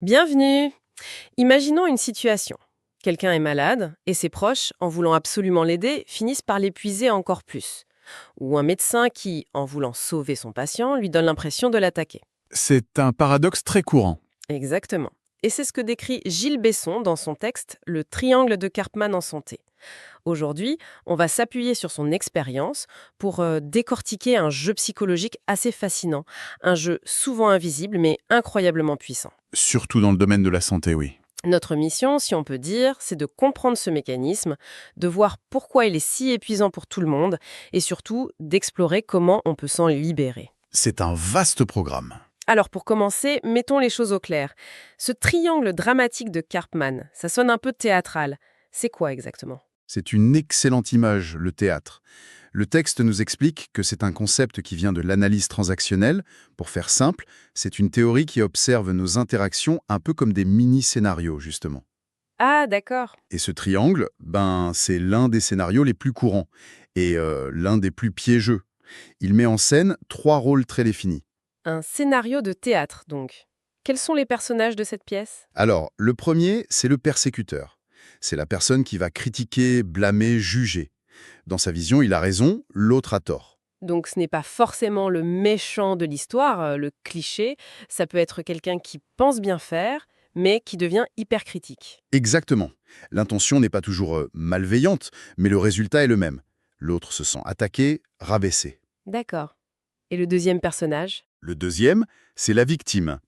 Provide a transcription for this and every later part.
Bienvenue. Imaginons une situation. Quelqu'un est malade et ses proches, en voulant absolument l'aider, finissent par l'épuiser encore plus. Ou un médecin qui, en voulant sauver son patient, lui donne l'impression de l'attaquer. C'est un paradoxe très courant. Exactement. Et c'est ce que décrit Gilles Besson dans son texte Le triangle de Karpman en santé. Aujourd'hui, on va s'appuyer sur son expérience pour décortiquer un jeu psychologique assez fascinant, un jeu souvent invisible mais incroyablement puissant. Surtout dans le domaine de la santé, oui. Notre mission, si on peut dire, c'est de comprendre ce mécanisme, de voir pourquoi il est si épuisant pour tout le monde et surtout d'explorer comment on peut s'en libérer. C'est un vaste programme. Alors pour commencer, mettons les choses au clair. Ce triangle dramatique de Karpman, ça sonne un peu théâtral. C'est quoi exactement? C'est une excellente image, le théâtre. Le texte nous explique que c'est un concept qui vient de l'analyse transactionnelle. Pour faire simple, c'est une théorie qui observe nos interactions un peu comme des mini-scénarios, justement. Ah d'accord. Et ce triangle, c'est l'un des scénarios les plus courants et l'un des plus piégeux. Il met en scène trois rôles très définis. Un scénario de théâtre donc. Quels sont les personnages de cette pièce? Alors, le premier, c'est le persécuteur. C'est la personne qui va critiquer, blâmer, juger. Dans sa vision, il a raison, l'autre a tort. Donc ce n'est pas forcément le méchant de l'histoire, le cliché, ça peut être quelqu'un qui pense bien faire, mais qui devient hyper critique. Exactement. L'intention n'est pas toujours malveillante, mais le résultat est le même. L'autre se sent attaqué, rabaissé. D'accord. Et le deuxième personnage? Le deuxième, c'est la victime.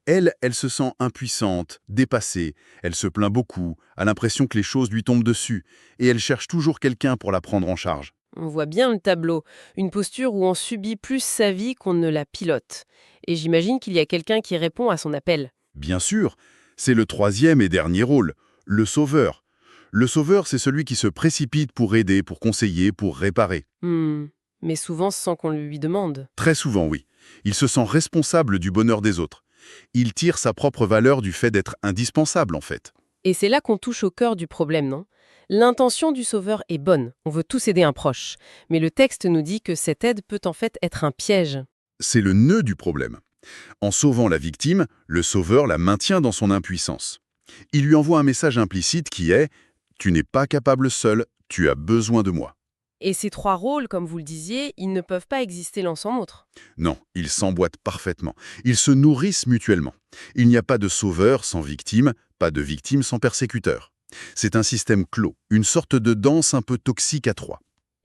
Elle se sent impuissante, dépassée, elle se plaint beaucoup, a l'impression que les choses lui tombent dessus, et elle cherche toujours quelqu'un pour la prendre en charge. On voit bien le tableau, une posture où on subit plus sa vie qu'on ne la pilote. Et j'imagine qu'il y a quelqu'un qui répond à son appel. Bien sûr, c'est le troisième et dernier rôle, le sauveur. Le sauveur, c'est celui qui se précipite pour aider, pour conseiller, pour réparer. Mais souvent sans qu'on le lui demande. Très souvent, oui. Il se sent responsable du bonheur des autres. Il tire sa propre valeur du fait d'être indispensable, en fait. Et c'est là qu'on touche au cœur du problème, non? L'intention du sauveur est bonne, on veut tous aider un proche. Mais le texte nous dit que cette aide peut en fait être un piège. C'est le nœud du problème. En sauvant la victime, le sauveur la maintient dans son impuissance. Il lui envoie un message implicite qui est « Tu n'es pas capable seul, tu as besoin de moi ». Et ces trois rôles, comme vous le disiez, ils ne peuvent pas exister l'un sans l'autre. Non, ils s'emboîtent parfaitement. Ils se nourrissent mutuellement. Il n'y a pas de sauveur sans victime, pas de victime sans persécuteur. C'est un système clos, une sorte de danse un peu toxique à trois.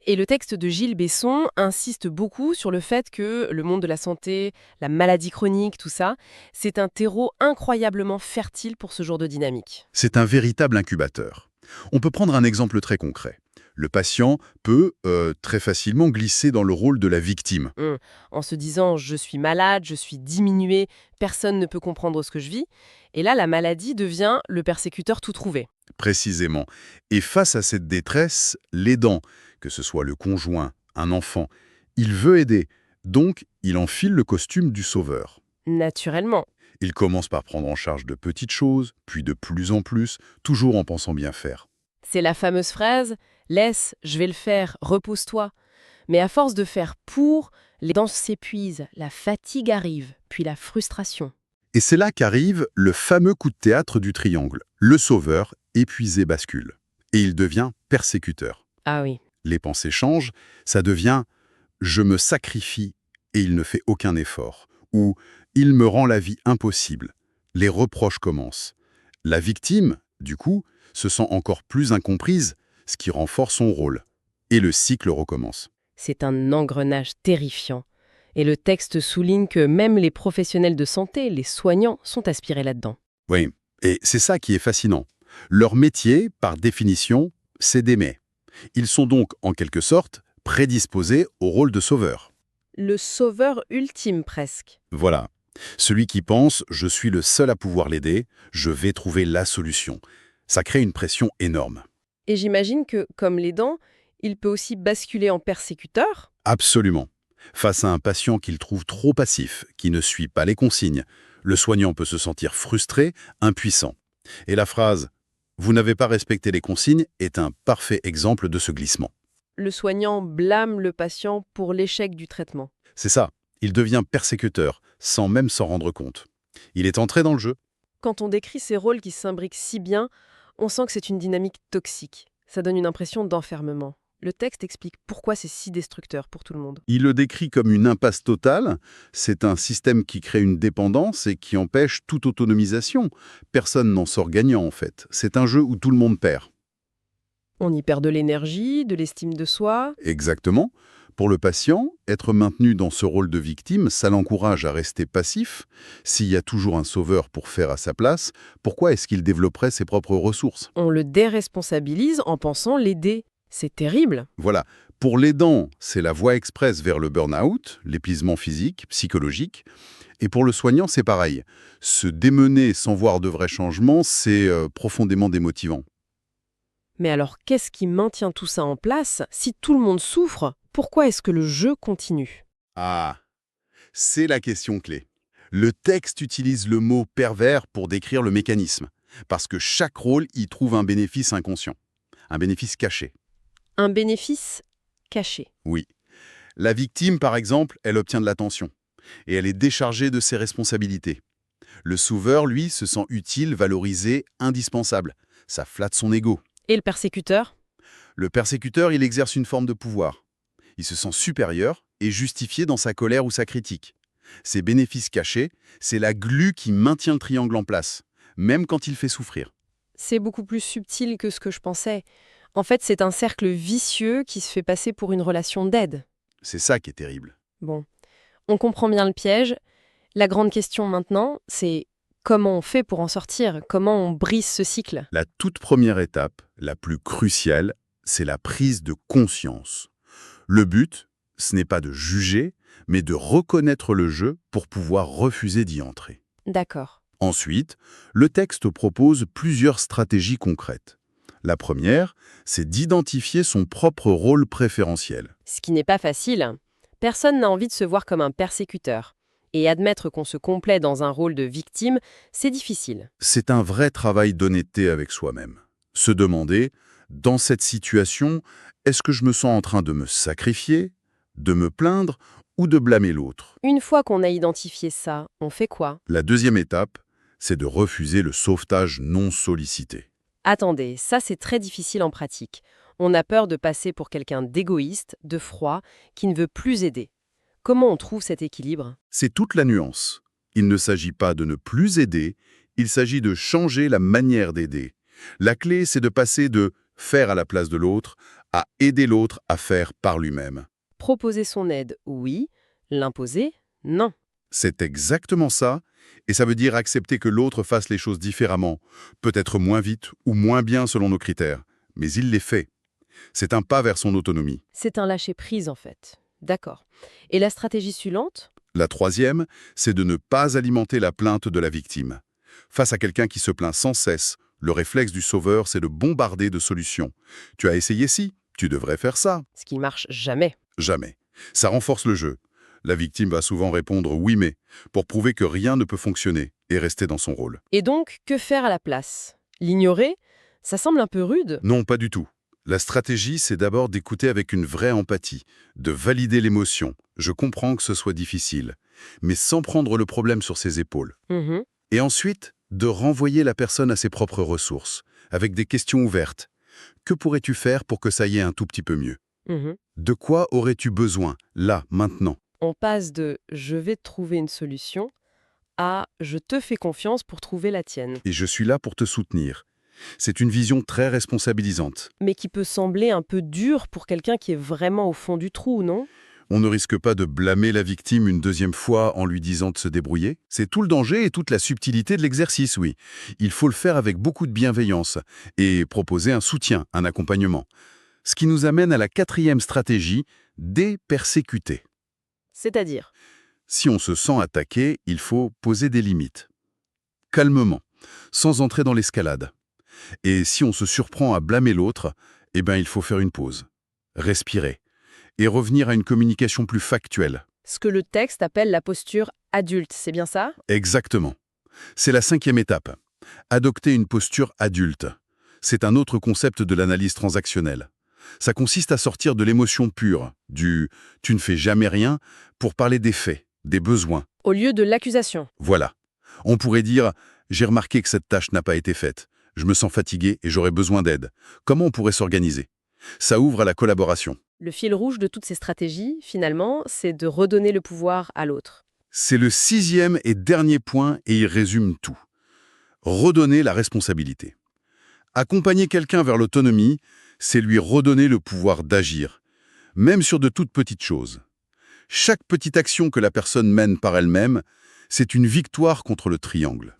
Et le texte de Gilles Besson insiste beaucoup sur le fait que le monde de la santé, la maladie chronique, tout ça, c'est un terreau incroyablement fertile pour ce genre de dynamique. C'est un véritable incubateur. On peut prendre un exemple très concret. Le patient peut très facilement glisser dans le rôle de la victime. En se disant je suis malade, je suis diminué, personne ne peut comprendre ce que je vis. Et là, la maladie devient le persécuteur tout trouvé. Précisément. Et face à cette détresse, l'aidant, que ce soit le conjoint, un enfant, il veut aider. Donc, il enfile le costume du sauveur. Naturellement. Il commence par prendre en charge de petites choses, puis de plus en plus, toujours en pensant bien faire. C'est la fameuse phrase laisse, je vais le faire, repose-toi. Mais à force de faire pour, les dents s'épuisent, la fatigue arrive, puis la frustration. Et c'est là qu'arrive le fameux coup de théâtre du triangle. Le sauveur, épuisé, bascule. Et il devient persécuteur. Ah oui. Les pensées changent, ça devient « je me sacrifie et il ne fait aucun effort » ou « il me rend la vie impossible ». Les reproches commencent. La victime, du coup, se sent encore plus incomprise, ce qui renforce son rôle. Et le cycle recommence. C'est un engrenage terrifiant. Et le texte souligne que même les professionnels de santé, les soignants, sont aspirés là-dedans. Oui, et c'est ça qui est fascinant. Leur métier, par définition, c'est d'aimer. Ils sont donc, en quelque sorte, prédisposés au rôle de sauveur. Le sauveur ultime presque. Voilà. Celui qui pense « je suis le seul à pouvoir l'aider, je vais trouver la solution ». Ça crée une pression énorme. Et j'imagine que, comme les dents, il peut aussi basculer en persécuteur. Absolument. Face à un patient qu'il trouve trop passif, qui ne suit pas les consignes, le soignant peut se sentir frustré, impuissant. Et la phrase « vous n'avez pas respecté les consignes » est un parfait exemple de ce glissement. Le soignant blâme le patient pour l'échec du traitement. C'est ça, il devient persécuteur, sans même s'en rendre compte. Il est entré dans le jeu. Quand on décrit ces rôles qui s'imbriquent si bien, on sent que c'est une dynamique toxique. Ça donne une impression d'enfermement. Le texte explique pourquoi c'est si destructeur pour tout le monde. Il le décrit comme une impasse totale. C'est un système qui crée une dépendance et qui empêche toute autonomisation. Personne n'en sort gagnant, en fait. C'est un jeu où tout le monde perd. On y perd de l'énergie, de l'estime de soi. Exactement. Pour le patient, être maintenu dans ce rôle de victime, ça l'encourage à rester passif. S'il y a toujours un sauveur pour faire à sa place, pourquoi est-ce qu'il développerait ses propres ressources? On le déresponsabilise en pensant l'aider. C'est terrible. Voilà. Pour l'aidant, c'est la voie express vers le burn-out, l'épuisement physique, psychologique. Et pour le soignant, c'est pareil. Se démener sans voir de vrais changements, c'est profondément démotivant. Mais alors, qu'est-ce qui maintient tout ça en place? Si tout le monde souffre, pourquoi est-ce que le jeu continue? Ah, c'est la question clé. Le texte utilise le mot pervers pour décrire le mécanisme, parce que chaque rôle y trouve un bénéfice inconscient, un bénéfice caché. Un bénéfice caché. Oui. La victime, par exemple, elle obtient de l'attention, et elle est déchargée de ses responsabilités. Le sauveur, lui, se sent utile, valorisé, indispensable. Ça flatte son ego. Et le persécuteur? Le persécuteur, il exerce une forme de pouvoir. Il se sent supérieur et justifié dans sa colère ou sa critique. Ces bénéfices cachés, c'est la glu qui maintient le triangle en place, même quand il fait souffrir. C'est beaucoup plus subtil que ce que je pensais. En fait, c'est un cercle vicieux qui se fait passer pour une relation d'aide. C'est ça qui est terrible. Bon, on comprend bien le piège. La grande question maintenant, c'est comment on fait pour en sortir? Comment on brise ce cycle? La toute première étape, la plus cruciale, c'est la prise de conscience. Le but, ce n'est pas de juger, mais de reconnaître le jeu pour pouvoir refuser d'y entrer. D'accord. Ensuite, le texte propose plusieurs stratégies concrètes. La première, c'est d'identifier son propre rôle préférentiel. Ce qui n'est pas facile. Personne n'a envie de se voir comme un persécuteur. Et admettre qu'on se complaît dans un rôle de victime, c'est difficile. C'est un vrai travail d'honnêteté avec soi-même. Se demander, dans cette situation, est-ce que je me sens en train de me sacrifier, de me plaindre ou de blâmer l'autre? Une fois qu'on a identifié ça, on fait quoi? La deuxième étape, c'est de refuser le sauvetage non sollicité. Attendez, ça c'est très difficile en pratique. On a peur de passer pour quelqu'un d'égoïste, de froid, qui ne veut plus aider. Comment on trouve cet équilibre? C'est toute la nuance. Il ne s'agit pas de ne plus aider, il s'agit de changer la manière d'aider. La clé, c'est de passer de faire à la place de l'autre à aider l'autre à faire par lui-même. Proposer son aide, oui. L'imposer, non. C'est exactement ça, et ça veut dire accepter que l'autre fasse les choses différemment, peut-être moins vite ou moins bien selon nos critères, mais il les fait. C'est un pas vers son autonomie. C'est un lâcher-prise en fait. D'accord. Et la stratégie suivante? La troisième, c'est de ne pas alimenter la plainte de la victime. Face à quelqu'un qui se plaint sans cesse, le réflexe du sauveur, c'est de bombarder de solutions. Tu as essayé ci, tu devrais faire ça. Ce qui marche jamais. Jamais. Ça renforce le jeu. La victime va souvent répondre « oui mais » pour prouver que rien ne peut fonctionner et rester dans son rôle. Et donc, que faire à la place? L'ignorer? Ça semble un peu rude. Non, pas du tout. La stratégie, c'est d'abord d'écouter avec une vraie empathie, de valider l'émotion. Je comprends que ce soit difficile, mais sans prendre le problème sur ses épaules. Mhm. Et ensuite, de renvoyer la personne à ses propres ressources, avec des questions ouvertes. Que pourrais-tu faire pour que ça y ait un tout petit peu mieux? Mhm. De quoi aurais-tu besoin, là, maintenant? On passe de « je vais te trouver une solution » à « je te fais confiance pour trouver la tienne », Et je suis là pour te soutenir. C'est une vision très responsabilisante. mais qui peut sembler un peu dur pour quelqu'un qui est vraiment au fond du trou, non? On ne risque pas de blâmer la victime une deuxième fois en lui disant de se débrouiller. C'est tout le danger et toute la subtilité de l'exercice, oui. Il faut le faire avec beaucoup de bienveillance et proposer un soutien, un accompagnement. Ce qui nous amène à la quatrième stratégie, dépersécuter. C'est-à-dire? Si on se sent attaqué, il faut poser des limites. Calmement, sans entrer dans l'escalade. Et si on se surprend à blâmer l'autre, eh ben il faut faire une pause, respirer et revenir à une communication plus factuelle. Ce que le texte appelle la posture adulte, c'est bien ça? Exactement. C'est la cinquième étape. Adopter une posture adulte. C'est un autre concept de l'analyse transactionnelle. Ça consiste à sortir de l'émotion pure, du « tu ne fais jamais rien » pour parler des faits, des besoins. Au lieu de l'accusation. Voilà. On pourrait dire « J'ai remarqué que cette tâche n'a pas été faite. Je me sens fatigué et j'aurais besoin d'aide. Comment on pourrait s'organiser? Ça ouvre à la collaboration. Le fil rouge de toutes ces stratégies, finalement, c'est de redonner le pouvoir à l'autre. C'est le 6e et dernier point et il résume tout. Redonner la responsabilité. Accompagner quelqu'un vers l'autonomie, c'est lui redonner le pouvoir d'agir, même sur de toutes petites choses. Chaque petite action que la personne mène par elle-même, c'est une victoire contre le triangle.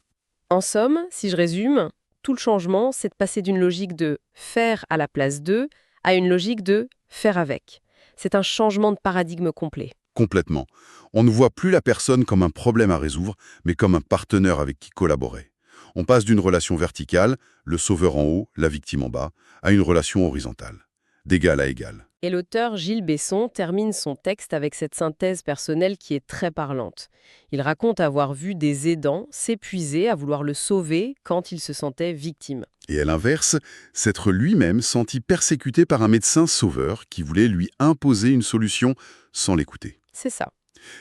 En somme, si je résume, tout le changement, c'est de passer d'une logique de faire à la place de à une logique de faire avec. C'est un changement de paradigme complet. Complètement. On ne voit plus la personne comme un problème à résoudre, mais comme un partenaire avec qui collaborer. On passe d'une relation verticale, le sauveur en haut, la victime en bas, à une relation horizontale, d'égal à égal. Et l'auteur Gilles Besson termine son texte avec cette synthèse personnelle qui est très parlante. Il raconte avoir vu des aidants s'épuiser à vouloir le sauver quand il se sentait victime. Et à l'inverse, s'être lui-même senti persécuté par un médecin sauveur qui voulait lui imposer une solution sans l'écouter. C'est ça.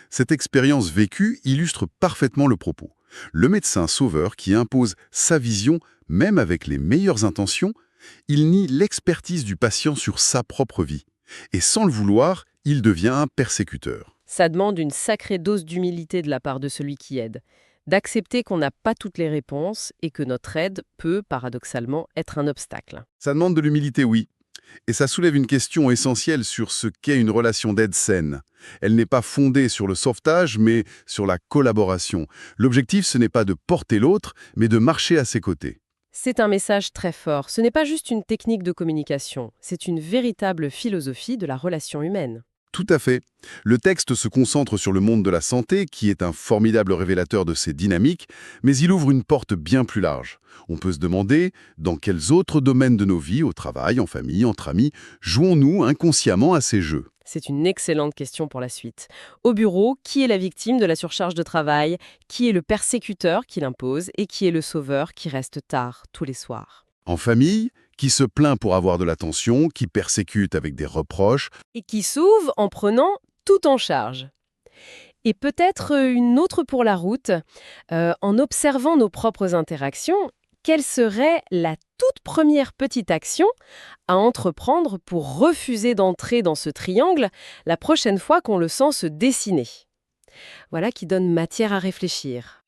Cette expérience vécue illustre parfaitement le propos. Le médecin sauveur qui impose sa vision, même avec les meilleures intentions, il nie l'expertise du patient sur sa propre vie. Et sans le vouloir, il devient un persécuteur. Ça demande une sacrée dose d'humilité de la part de celui qui aide, d'accepter qu'on n'a pas toutes les réponses et que notre aide peut, paradoxalement, être un obstacle. Ça demande de l'humilité, oui. Et ça soulève une question essentielle sur ce qu'est une relation d'aide saine. Elle n'est pas fondée sur le sauvetage, mais sur la collaboration. L'objectif, ce n'est pas de porter l'autre, mais de marcher à ses côtés. C'est un message très fort. Ce n'est pas juste une technique de communication, c'est une véritable philosophie de la relation humaine. Tout à fait. Le texte se concentre sur le monde de la santé, qui est un formidable révélateur de ces dynamiques, mais il ouvre une porte bien plus large. On peut se demander dans quels autres domaines de nos vies, au travail, en famille, entre amis, jouons-nous inconsciemment à ces jeux? C'est une excellente question pour la suite. Au bureau, qui est la victime de la surcharge de travail? Qui est le persécuteur qui l'impose? Et qui est le sauveur qui reste tard tous les soirs? En famille, qui se plaint pour avoir de l'attention, qui persécute avec des reproches. Et qui sauve en prenant tout en charge. Et peut-être une autre pour la route, en observant nos propres interactions, quelle serait la toute première petite action à entreprendre pour refuser d'entrer dans ce triangle la prochaine fois qu'on le sent se dessiner? Voilà qui donne matière à réfléchir.